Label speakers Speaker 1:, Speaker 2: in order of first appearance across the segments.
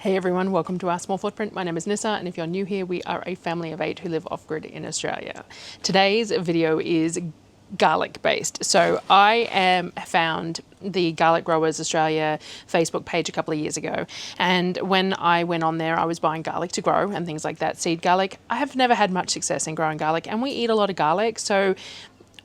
Speaker 1: Hey everyone, welcome to our small footprint. My name is Nyssa, and if you're new here, we are a family of 8 who live off-grid in Australia. Today's video is garlic based. So I found the Garlic Growers Australia Facebook page a couple of years ago, and when I went on there, I was buying garlic to grow and things like that, seed garlic. I have never had much success in growing garlic, and we eat a lot of garlic, so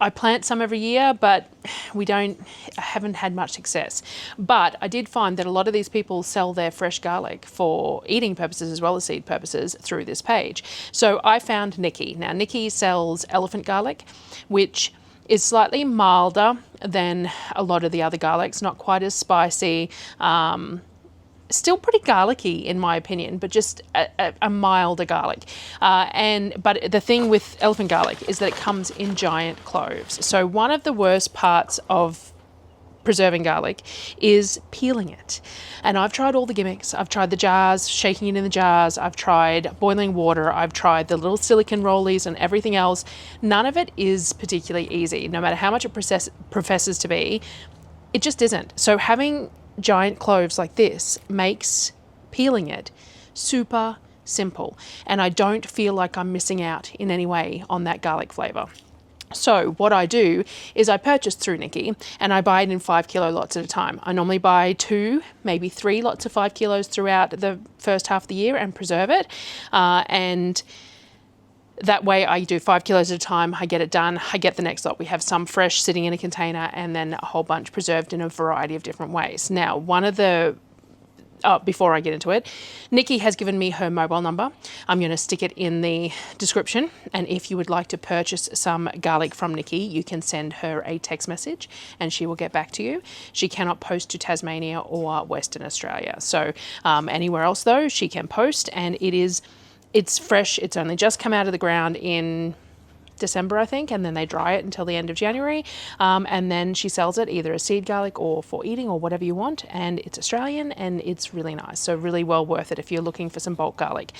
Speaker 1: I plant some every year, but I haven't had much success. But I did find that a lot of these people sell their fresh garlic for eating purposes as well as seed purposes through this page. So I found Nikki. Now, Nikki sells elephant garlic, which is slightly milder than a lot of the other garlics, not quite as spicy. Still pretty garlicky in my opinion, but just a milder garlic. But the thing with elephant garlic is that it comes in giant cloves. So one of the worst parts of preserving garlic is peeling it. And I've tried all the gimmicks. I've tried the jars, shaking it in the jars. I've tried boiling water. I've tried the little silicone rollies and everything else. None of it is particularly easy. No matter how much it professes to be, it just isn't. So having giant cloves like this makes peeling it super simple, and I don't feel like I'm missing out in any way on that garlic flavor. So what I do is I purchase through Nikki, and I buy it in 5 kilo lots at a time. I normally buy 2, maybe 3 lots of 5 kilos throughout the first half of the year and preserve it, and that way I do 5 kilos at a time. I get it done. I get the next lot. We have some fresh sitting in a container and then a whole bunch preserved in a variety of different ways. Now, before I get into it, Nikki has given me her mobile number. I'm going to stick it in the description. And if you would like to purchase some garlic from Nikki, you can send her a text message and she will get back to you. She cannot post to Tasmania or Western Australia. So anywhere else though, she can post, and it's fresh. It's only just come out of the ground in December, I think, and then they dry it until the end of January. And then she sells it either as seed garlic or for eating or whatever you want. And it's Australian and it's really nice. So really well worth it if you're looking for some bulk garlic.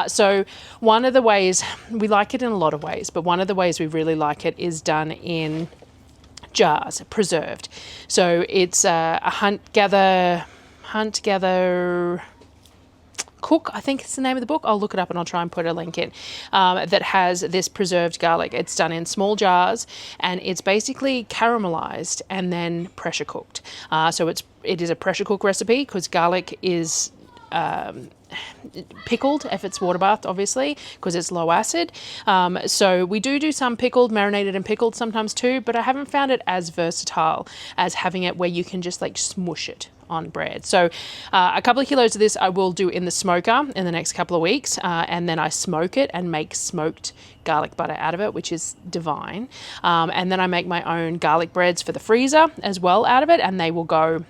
Speaker 1: So one of the ways, we like it in a lot of ways, but one of the ways we really like it is done in jars, preserved. So it's a hunt, gather, cook, I think it's the name of the book. I'll look it up and I'll try and put a link in, that has this preserved garlic. It's done in small jars and it's basically caramelized and then pressure cooked. So it is a pressure cook recipe because garlic is pickled if it's water bathed, obviously, because it's low acid. So we do some pickled, marinated and pickled sometimes too, but I haven't found it as versatile as having it where you can just like smush it on bread. So a couple of kilos of this I will do in the smoker in the next couple of weeks, and then I smoke it and make smoked garlic butter out of it, which is divine. And then I make my own garlic breads for the freezer as well out of it, and they will go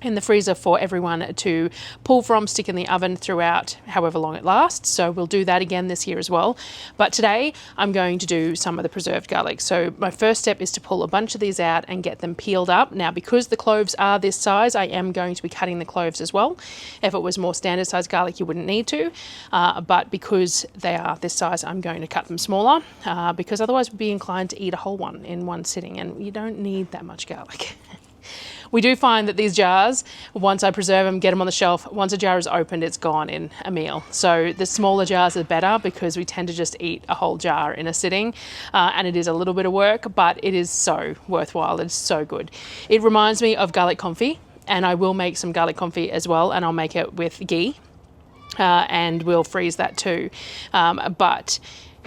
Speaker 1: in the freezer for everyone to pull from, stick in the oven throughout however long it lasts. So we'll do that again this year as well. But today I'm going to do some of the preserved garlic. So my first step is to pull a bunch of these out and get them peeled up. Now, because the cloves are this size, I am going to be cutting the cloves as well. If it was more standard size garlic, you wouldn't need to. But because they are this size, I'm going to cut them smaller because otherwise we'd be inclined to eat a whole one in one sitting, and you don't need that much garlic. We do find that these jars, once I preserve them, get them on the shelf, once a jar is opened, it's gone in a meal. So the smaller jars are better because we tend to just eat a whole jar in a sitting, and it is a little bit of work, but it is so worthwhile. It's so good. It reminds me of garlic confit, and I will make some garlic confit as well, and I'll make it with ghee, and we'll freeze that too. But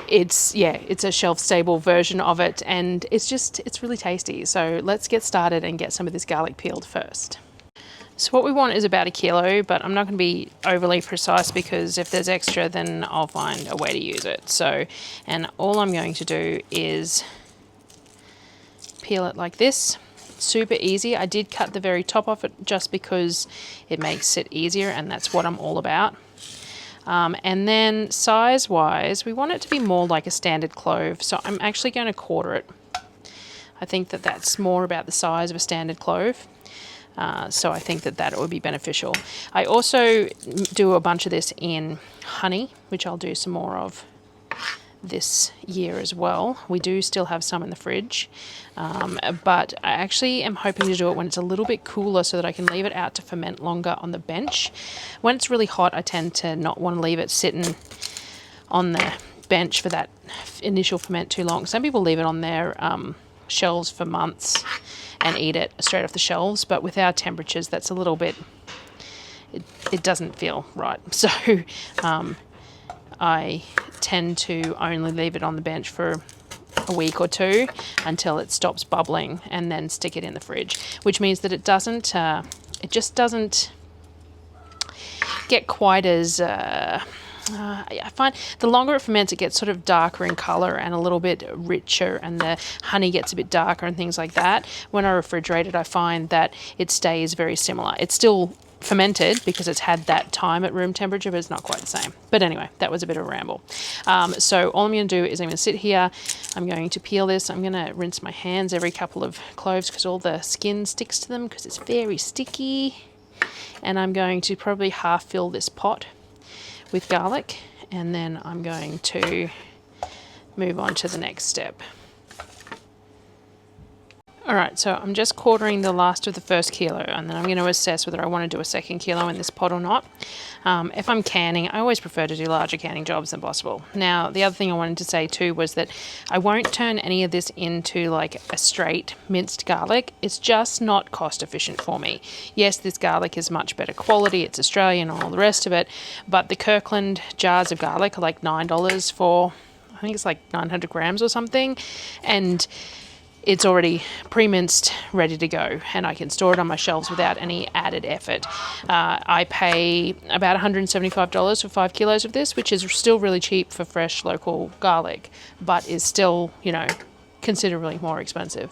Speaker 1: it's a shelf stable version of it, and it's really tasty. So let's get started and get some of this garlic peeled first. So what we want is about 1 kilo, but I'm not going to be overly precise because if there's extra then I'll find a way to use it. So, and all I'm going to do is peel it like this. Super easy. I did cut the very top off it just because it makes it easier, and that's what I'm all about. And then size wise, we want it to be more like a standard clove. So I'm actually going to quarter it. I think that that's more about the size of a standard clove. So I think that would be beneficial. I also do a bunch of this in honey, which I'll do some more of this year as well. We do still have some in the fridge, but I actually am hoping to do it when it's a little bit cooler so that I can leave it out to ferment longer on the bench. When it's really hot, I tend to not want to leave it sitting on the bench for that initial ferment too long. Some people leave it on their shelves for months and eat it straight off the shelves, but with our temperatures, that's a little bit, it doesn't feel right. So I tend to only leave it on the bench for a week or two until it stops bubbling, and then stick it in the fridge, which means that it doesn't, it just doesn't get quite as, I find the longer it ferments, it gets sort of darker in color and a little bit richer, and the honey gets a bit darker and things like that. When I refrigerate it, I find that it stays very similar. It's still fermented because it's had that time at room temperature, but it's not quite the same. But anyway, that was a bit of a ramble. So all I'm going to do is I'm going to sit here, I'm going to peel this, I'm going to rinse my hands every couple of cloves because all the skin sticks to them because it's very sticky. And I'm going to probably half fill this pot with garlic, and then I'm going to move on to the next step. Alright, so I'm just quartering the last of the first kilo, and then I'm going to assess whether I want to do a second kilo in this pot or not. If I'm canning, I always prefer to do larger canning jobs than possible. Now, the other thing I wanted to say too was that I won't turn any of this into like a straight minced garlic. It's just not cost efficient for me. Yes, this garlic is much better quality, it's Australian and all the rest of it, but the Kirkland jars of garlic are like $9 for, I think it's like 900 grams or something, and it's already pre-minced, ready to go, and I can store it on my shelves without any added effort. I pay about $175 for 5 kilos of this, which is still really cheap for fresh local garlic, but is still, you know, considerably more expensive.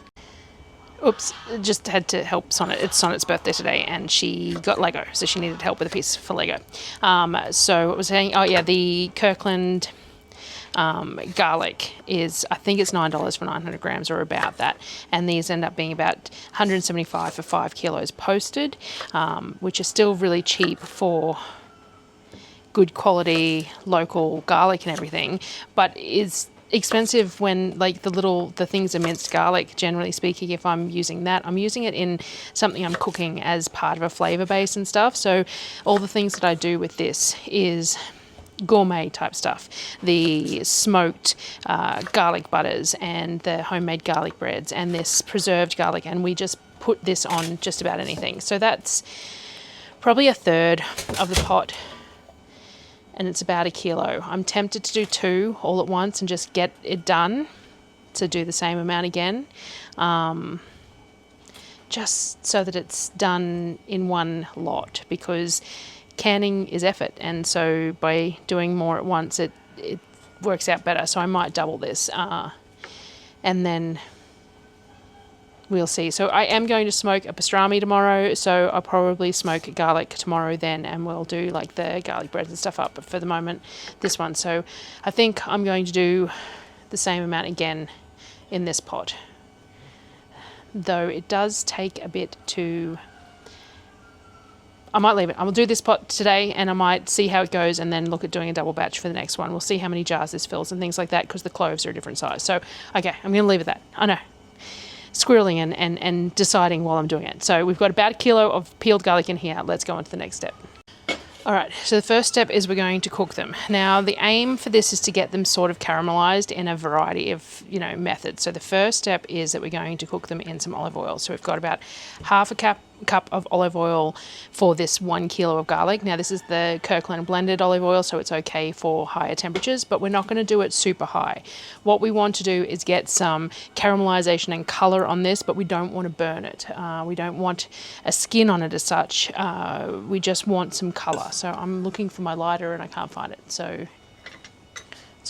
Speaker 1: Oops, just had to help Sonnet. It's Sonnet's birthday today, and she got Lego, so she needed help with a piece for Lego. So what was I saying? Oh yeah, the Kirkland garlic is, I think it's $9 for 900 grams or about that, and these end up being about $175 for 5 kilos posted, which is still really cheap for good quality local garlic and everything, but is expensive when like the things are minced garlic. Generally speaking, if I'm using that, I'm using it in something I'm cooking as part of a flavor base and stuff. So all the things that I do with this is gourmet type stuff, the smoked garlic butters and the homemade garlic breads and this preserved garlic, and we just put this on just about anything. So that's probably a third of the pot, and it's about 1 kilo. I'm tempted to do 2 all at once and just get it done to do the same amount again, just so that it's done in one lot, because canning is effort, and so by doing more at once it works out better. So I might double this, and then we'll see. So I am going to smoke a pastrami tomorrow, so I'll probably smoke garlic tomorrow then, and we'll do like the garlic breads and stuff up. But for the moment, this one. So I think I'm going to do the same amount again in this pot, though it does take a bit to, I might leave it. I will do this pot today, and I might see how it goes and then look at doing a double batch for the next one. We'll see how many jars this fills and things like that, because the cloves are a different size. So, okay, I'm going to leave it at that. I know, squirreling and deciding while I'm doing it. So we've got about 1 kilo of peeled garlic in here. Let's go on to the next step. All right, so the first step is we're going to cook them. Now, the aim for this is to get them sort of caramelized in a variety of, you know, methods. So the first step is that we're going to cook them in some olive oil. So we've got about half a cup of olive oil for this 1 kilo of garlic. Now, this is the Kirkland blended olive oil, so it's okay for higher temperatures, but we're not going to do it super high. What we want to do is get some caramelization and color on this, but we don't want to burn it. We don't want a skin on it as such. We just want some color. So I'm looking for my lighter and I can't find it. So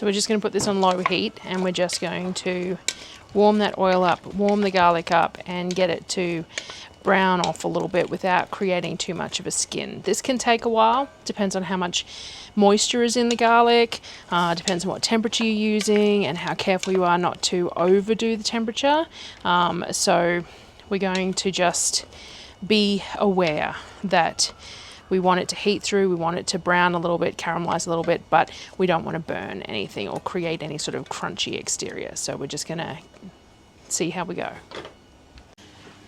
Speaker 1: we're just going to put this on low heat, and we're just going to warm that oil up, warm the garlic up, and get it to brown off a little bit without creating too much of a skin. This can take a while, depends on how much moisture is in the garlic, depends on what temperature you're using and how careful you are not to overdo the temperature. So we're going to just be aware that We want it to heat through, we want it to brown a little bit, caramelize a little bit, but we don't want to burn anything or create any sort of crunchy exterior. So we're just going to see how we go.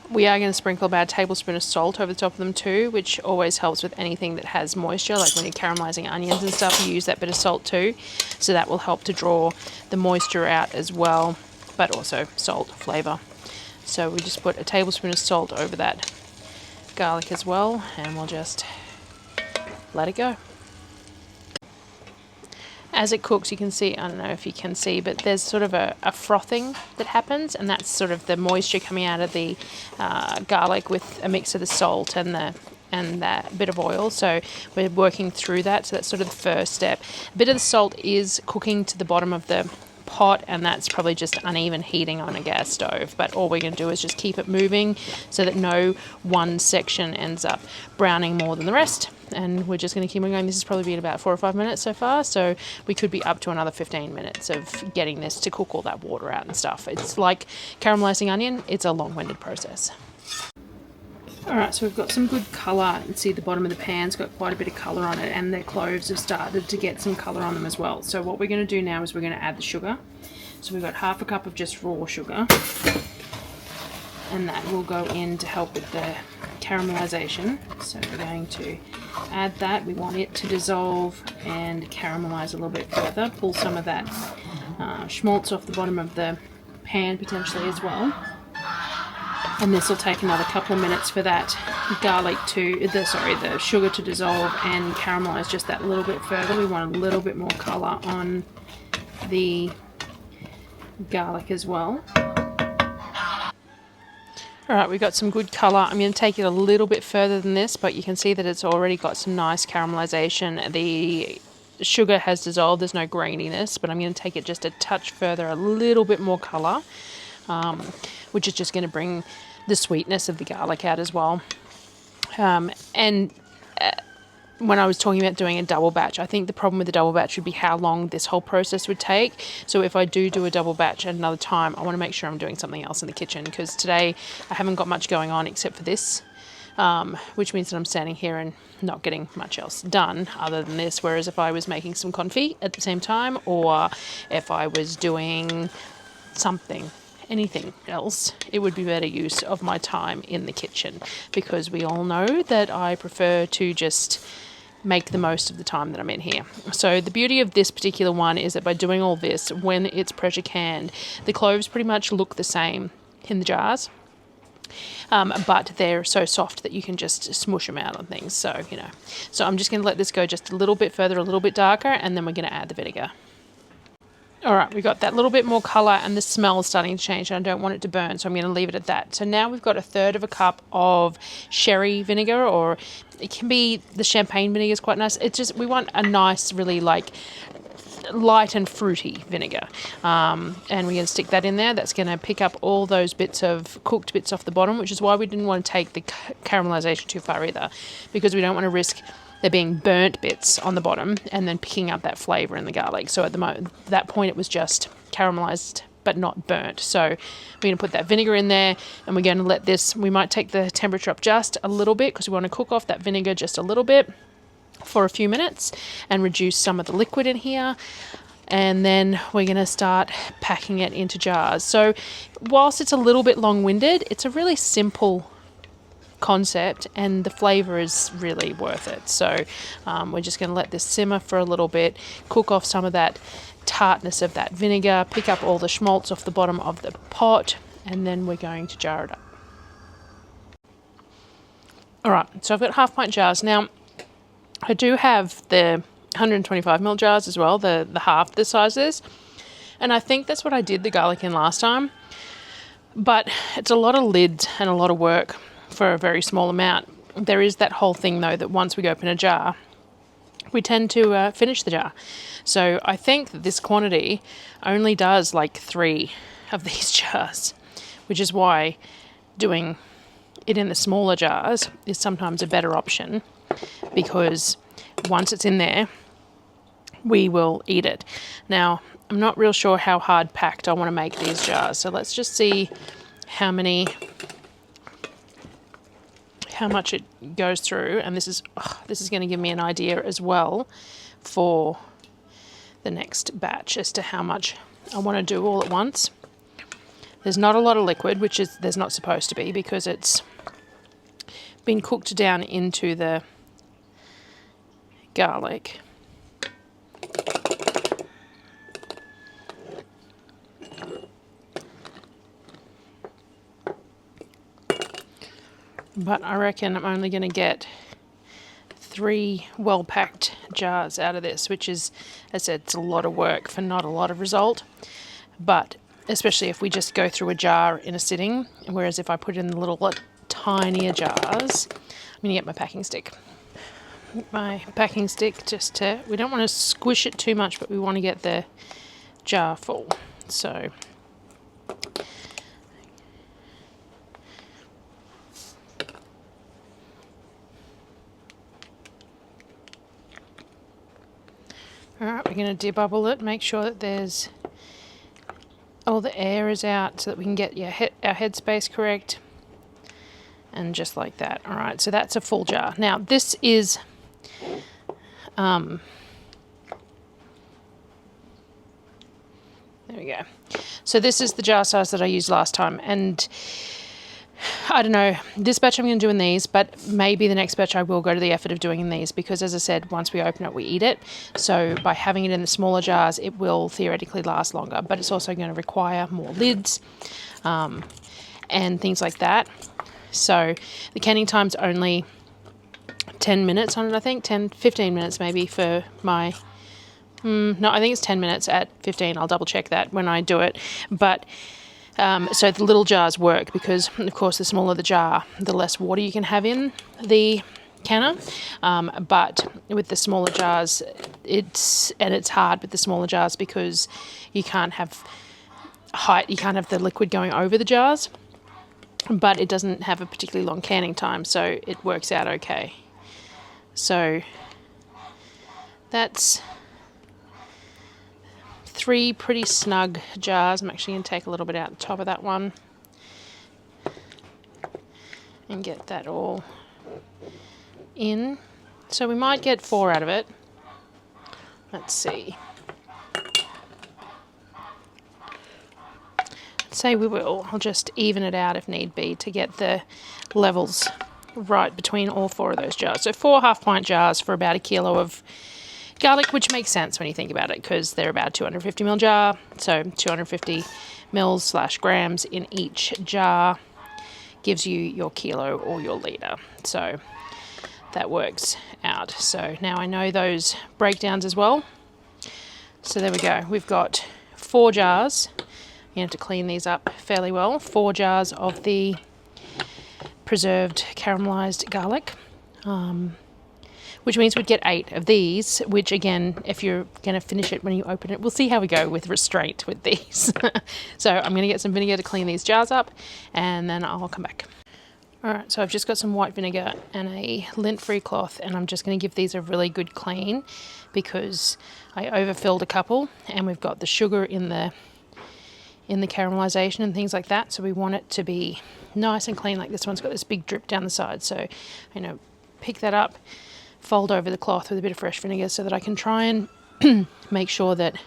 Speaker 1: We are going to sprinkle about a tablespoon of salt over the top of them too, which always helps with anything that has moisture, like when you're caramelizing onions and stuff, you use that bit of salt too. So that will help to draw the moisture out as well, but also salt flavor. So we just put a tablespoon of salt over that garlic as well, and we'll just let it go. As it cooks, you can see, I don't know if you can see, but there's sort of a frothing that happens, and that's sort of the moisture coming out of the garlic with a mix of the salt and that bit of oil. So we're working through that. So that's sort of the first step. A bit of the salt is cooking to the bottom of the pot, and that's probably just uneven heating on a gas stove, but all we're going to do is just keep it moving so that no one section ends up browning more than the rest. And we're just going to keep on going. This has probably been about 4 or 5 minutes so far, so we could be up to another 15 minutes of getting this to cook all that water out and stuff. It's like caramelizing onion, it's a long-winded process. Alright, so we've got some good colour. You can see the bottom of the pan's got quite a bit of colour on it, and the cloves have started to get some colour on them as well. So what we're going to do now is we're going to add the sugar. So we've got half a cup of just raw sugar, and that will go in to help with the caramelization. So we're going to add that. We want it to dissolve and caramelize a little bit further. Pull some of that schmaltz off the bottom of the pan potentially as well. And this will take another couple of minutes for that garlic to, the sugar to dissolve and caramelize just that little bit further. We want a little bit more colour on the garlic as well. Alright, we've got some good colour. I'm going to take it a little bit further than this, but you can see that it's already got some nice caramelization. The sugar has dissolved, there's no graininess, but I'm going to take it just a touch further, a little bit more colour, which is just going to bring the sweetness of the garlic out as well. When I was talking about doing a double batch, I think the problem with the double batch would be how long this whole process would take. So if I do a double batch at another time, I want to make sure I'm doing something else in the kitchen, because today I haven't got much going on except for this, which means that I'm standing here and not getting much else done other than this. Whereas if I was making some confit at the same time, or if I was doing anything else, it would be better use of my time in the kitchen, because we all know that I prefer to just make the most of the time that I'm in here. So the beauty of this particular one is that by doing all this, when it's pressure canned, the cloves pretty much look the same in the jars, but they're so soft that you can just smush them out on things. So, so I'm just going to let this go just a little bit further, a little bit darker, and then we're going to add the vinegar. Alright, we've got that little bit more colour, and the smell is starting to change, and I don't want it to burn, so I'm going to leave it at that. So now we've got 1/3 of a cup of sherry vinegar, or it can be the champagne vinegar, is quite nice. It's just, we want a nice, really like light and fruity vinegar, and we're going to stick that in there. That's going to pick up all those cooked bits off the bottom, which is why we didn't want to take the caramelization too far either, because we don't want to risk there being burnt bits on the bottom and then picking up that flavour in the garlic. So at that point it was just caramelized but not burnt. So we're going to put that vinegar in there, and we're going to let this, we might take the temperature up just a little bit, because we want to cook off that vinegar just a little bit for a few minutes and reduce some of the liquid in here. And then we're going to start packing it into jars. So whilst it's a little bit long-winded, it's a really simple concept, and the flavor is really worth it. So we're just going to let this simmer for a little bit, cook off some of that tartness of that vinegar, pick up all the schmaltz off the bottom of the pot, and then we're going to jar it up. Alright, so I've got 1/2 pint jars. Now I do have the 125ml jars as well, the half the sizes, and I think that's what I did the garlic in last time, but it's a lot of lids and a lot of work for a very small amount. There is that whole thing though, that once we open a jar, we tend to finish the jar. So I think that this quantity only does like 3 of these jars, which is why doing it in the smaller jars is sometimes a better option, because once it's in there, we will eat it. Now, I'm not real sure how hard packed I want to make these jars, so let's just see how many how much it goes through, and this is going to give me an idea as well for the next batch as to how much I want to do all at once. There's not a lot of liquid, which is there's not supposed to be, because it's been cooked down into the garlic. But I reckon I'm only going to get 3 well-packed jars out of this, which is, as I said, it's a lot of work for not a lot of result. But especially if we just go through a jar in a sitting, whereas if I put it in the little tinier jars, I'm going to get my packing stick. My packing stick just to, we don't want to squish it too much, but we want to get the jar full. So alright, we're going to debubble it, make sure that there's all the air is out so that we can get our headspace correct. And just like that. Alright, so that's a full jar. Now this is there we go. So this is the jar size that I used last time, and I don't know, this batch I'm going to do in these, but maybe the next batch I will go to the effort of doing in these, because as I said, once we open it, we eat it. So by having it in the smaller jars, it will theoretically last longer, but it's also going to require more lids and things like that. So the canning time's only 10 minutes on it, I think, 15 minutes maybe for my, no, I think it's 10 minutes at 15. I'll double check that when I do it. But so the little jars work because, of course, the smaller the jar, the less water you can have in the canner. But with the smaller jars, it's hard with the smaller jars because you can't have you can't have the liquid going over the jars. But it doesn't have a particularly long canning time, so it works out okay. So that's 3 pretty snug jars. I'm actually going to take a little bit out the top of that one and get that all in. So we might get 4 out of it. Let's see. Say we will. I'll just even it out if need be to get the levels right between all 4 of those jars. So 4 half-pint jars for about 1 kilo of garlic, which makes sense when you think about it because they're about 250 ml jar. So 250 mils / grams in each jar gives you your kilo or your litre. So that works out. So now I know those breakdowns as well. So there we go. We've got 4 jars. You have to clean these up fairly well. 4 jars of the preserved caramelized garlic, which means we'd get 8 of these, which again, if you're going to finish it when you open it, we'll see how we go with restraint with these. So I'm going to get some vinegar to clean these jars up, and then I'll come back. Alright, so I've just got some white vinegar and a lint-free cloth, and I'm just going to give these a really good clean because I overfilled a couple, and we've got the sugar in the caramelization and things like that, so we want it to be nice and clean. Like this one's got this big drip down the side, so pick that up, fold over the cloth with a bit of fresh vinegar so that I can try and make sure that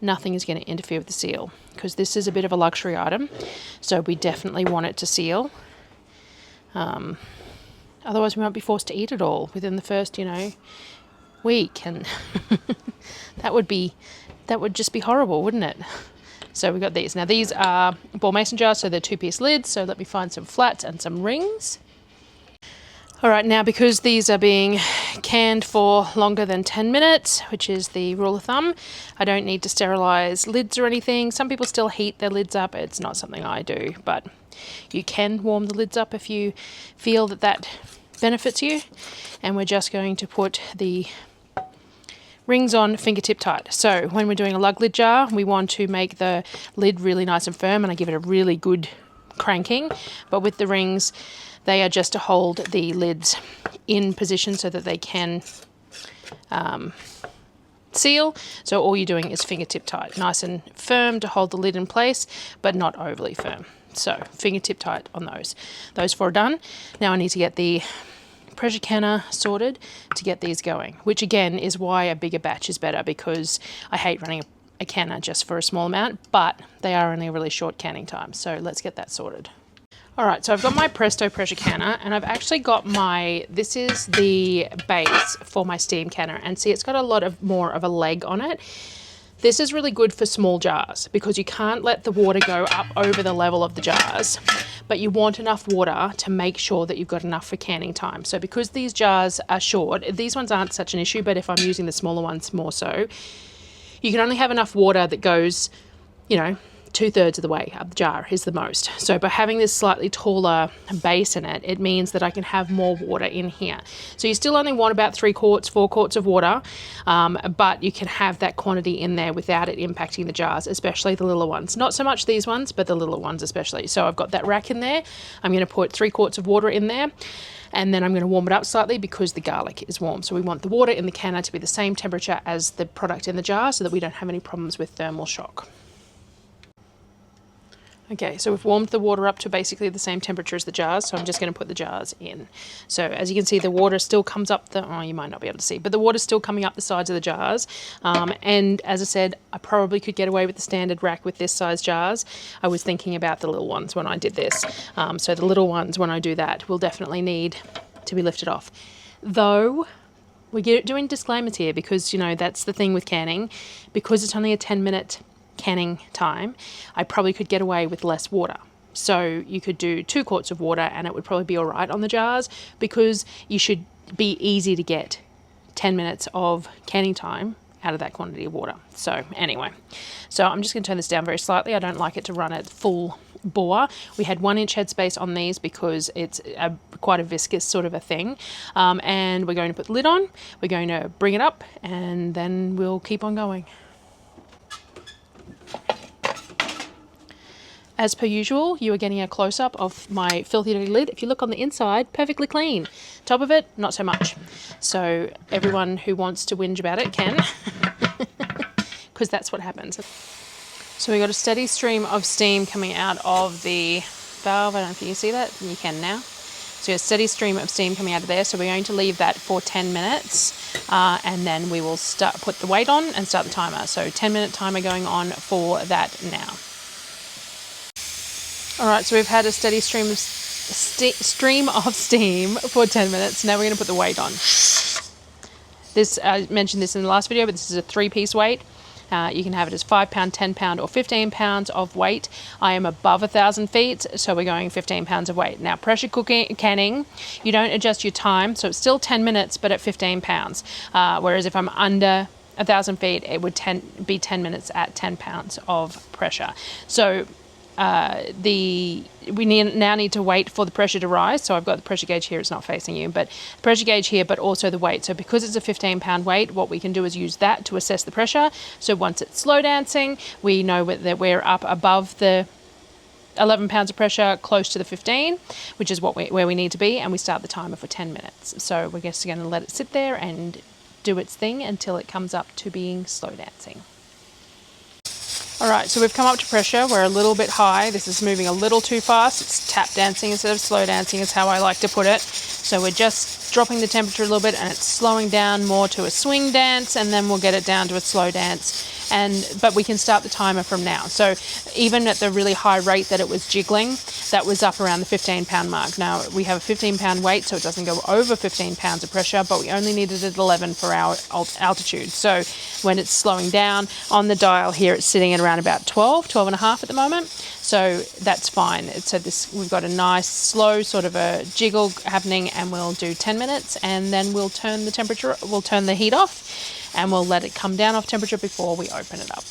Speaker 1: nothing is going to interfere with the seal, because this is a bit of a luxury item, so we definitely want it to seal. Otherwise we might be forced to eat it all within the first week, and that would just be horrible, wouldn't it? So we got these. Now these are ball mason jars, so they're 2-piece lids. So let me find some flats and some rings. All right, now because these are being canned for longer than 10 minutes, which is the rule of thumb, I don't need to sterilize lids or anything. Some people still heat their lids up. It's not something I do, but you can warm the lids up if you feel that benefits you. And we're just going to put the rings on fingertip tight. So when we're doing a lug lid jar, we want to make the lid really nice and firm, and I give it a really good cranking. But with the rings, they are just to hold the lids in position so that they can seal. So all you're doing is fingertip tight, nice and firm to hold the lid in place, but not overly firm. So fingertip tight on those. Those 4 are done. Now I need to get the pressure canner sorted to get these going, which again is why a bigger batch is better, because I hate running a canner just for a small amount, but they are only a really short canning time. So let's get that sorted. All right, so I've got my Presto pressure canner, and I've actually got this is the base for my steam canner, and see, it's got a lot of more of a leg on it. This is really good for small jars because you can't let the water go up over the level of the jars, but you want enough water to make sure that you've got enough for canning time. So because these jars are short, these ones aren't such an issue, but if I'm using the smaller ones more so, you can only have enough water that goes, you know, 2/3 of the way up the jar is the most. So by having this slightly taller base in it, it means that I can have more water in here. So you still only want about 3 quarts, 4 quarts of water, but you can have that quantity in there without it impacting the jars, especially the little ones. Not so much these ones, but the little ones especially. So I've got that rack in there. I'm going to put 3 quarts of water in there, and then I'm going to warm it up slightly because the garlic is warm. So we want the water in the canner to be the same temperature as the product in the jar so that we don't have any problems with thermal shock. Okay, so we've warmed the water up to basically the same temperature as the jars, so I'm just going to put the jars in. So as you can see, the water still comes up oh, you might not be able to see, but the water's still coming up the sides of the jars. And as I said, I probably could get away with the standard rack with this size jars. I was thinking about the little ones when I did this. So the little ones, when I do that, will definitely need to be lifted off. Though, we're doing disclaimers here because, you know, that's the thing with canning. Because it's only a 10-minute canning time, I probably could get away with less water. So you could do 2 quarts of water and it would probably be all right on the jars, because you should be easy to get 10 minutes of canning time out of that quantity of water. So anyway, so I'm just going to turn this down very slightly. I don't like it to run at full bore. We had 1-inch headspace on these because it's quite a viscous sort of a thing. And we're going to put the lid on, we're going to bring it up, and then we'll keep on going. As per usual, you are getting a close-up of my filthy dirty lid. If you look on the inside, perfectly clean. Top of it, not so much. So everyone who wants to whinge about it can, because that's what happens. So we got a steady stream of steam coming out of the valve. I don't know if you can see that. You can now. So a steady stream of steam coming out of there. So we're going to leave that for 10 minutes and then we will put the weight on and start the timer. So 10-minute timer going on for that now. All right, so we've had a steady stream of steam for 10 minutes. Now we're going to put the weight on. This, I mentioned this in the last video, but this is a 3-piece weight. You can have it as 5 pound, 10 pound, or 15 pounds of weight. I am above 1,000 feet, so we're going 15 pounds of weight. Now, pressure canning, you don't adjust your time, so it's still 10 minutes, but at 15 pounds. Whereas if I'm under 1,000 feet, it would be 10 minutes at 10 pounds of pressure. So we now need to wait for the pressure to rise. So I've got the pressure gauge here, it's not facing you, but pressure gauge here, but also the weight. So because it's a 15-pound weight, what we can do is use that to assess the pressure. So once it's slow dancing, we know that we're up above the 11 pounds of pressure, close to the 15, which is where we need to be, and we start the timer for 10 minutes. So we're just going to let it sit there and do its thing until it comes up to being slow dancing. All right, so we've come up to pressure. We're a little bit high. This is moving a little too fast. It's tap dancing instead of slow dancing is how I like to put it. So we're just dropping the temperature a little bit and it's slowing down more to a swing dance, and then we'll get it down to a slow dance. But we can start the timer from now. So even at the really high rate that it was jiggling, that was up around the 15-pound mark. Now we have a 15-pound weight, so it doesn't go over 15 pounds of pressure, but we only needed it at 11 for our altitude. So when it's slowing down on the dial here, it's sitting at around about 12 and a half at the moment. So that's fine. So we've got a nice slow sort of a jiggle happening, and we'll do 10 minutes and then we'll turn the heat off and we'll let it come down off temperature before we open it up.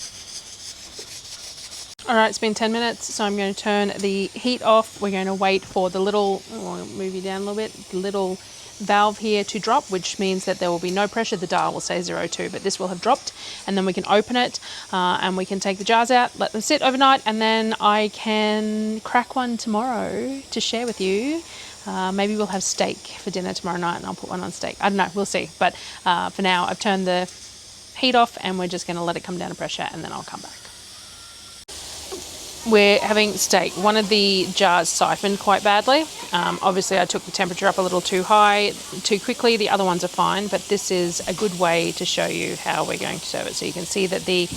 Speaker 1: All right, it's been 10 minutes, so I'm going to turn the heat off. We're going to wait for the little, I'll move you down a little bit, the little valve here to drop, which means that there will be no pressure. The dial will say 0.2, but this will have dropped, and then we can open it and we can take the jars out, let them sit overnight, and then I can crack one tomorrow to share with you. Maybe we'll have steak for dinner tomorrow night and I'll put one on steak. I don't know, we'll see. But for now, I've turned the heat off and we're just going to let it come down to pressure and then I'll come back. we're having steak. One of the jars siphoned quite badly. Obviously, I took the temperature up a little too high, too quickly. The other ones are fine, but this is a good way to show you how we're going to serve it. So you can see that the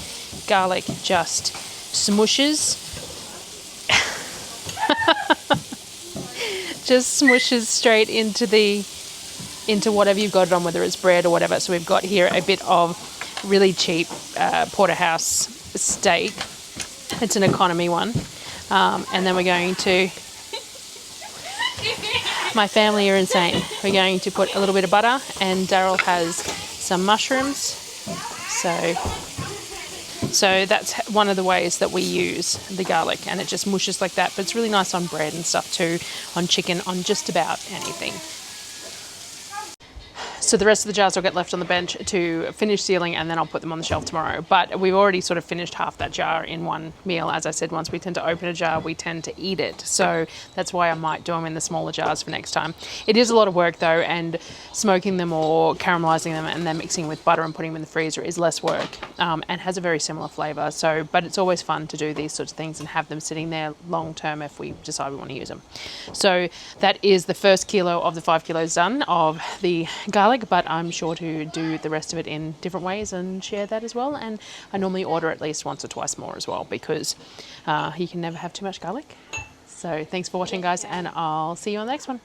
Speaker 1: garlic just smushes. Just smushes straight into whatever you've got it on, whether it's bread or whatever. So we've got here a bit of really cheap porterhouse steak. It's an economy one. And then we're going to, my family are insane. We're going to put a little bit of butter, and Darryl has some mushrooms. So that's one of the ways that we use the garlic, and it just mushes like that. But it's really nice on bread and stuff too, on chicken, on just about anything. So the rest of the jars will get left on the bench to finish sealing, and then I'll put them on the shelf tomorrow. But we've already sort of finished half that jar in one meal. As I said, once we tend to open a jar, we tend to eat it. So that's why I might do them in the smaller jars for next time. It is a lot of work though, and smoking them or caramelizing them and then mixing with butter and putting them in the freezer is less work, and has a very similar flavor. So, but it's always fun to do these sorts of things and have them sitting there long term if we decide we want to use them. So that is the first kilo of the 5 kilos done of the garlic, but I'm sure to do the rest of it in different ways and share that as well. And I normally order at least once or twice more as well, because you can never have too much garlic. So thanks for watching, guys, and I'll see you on the next one.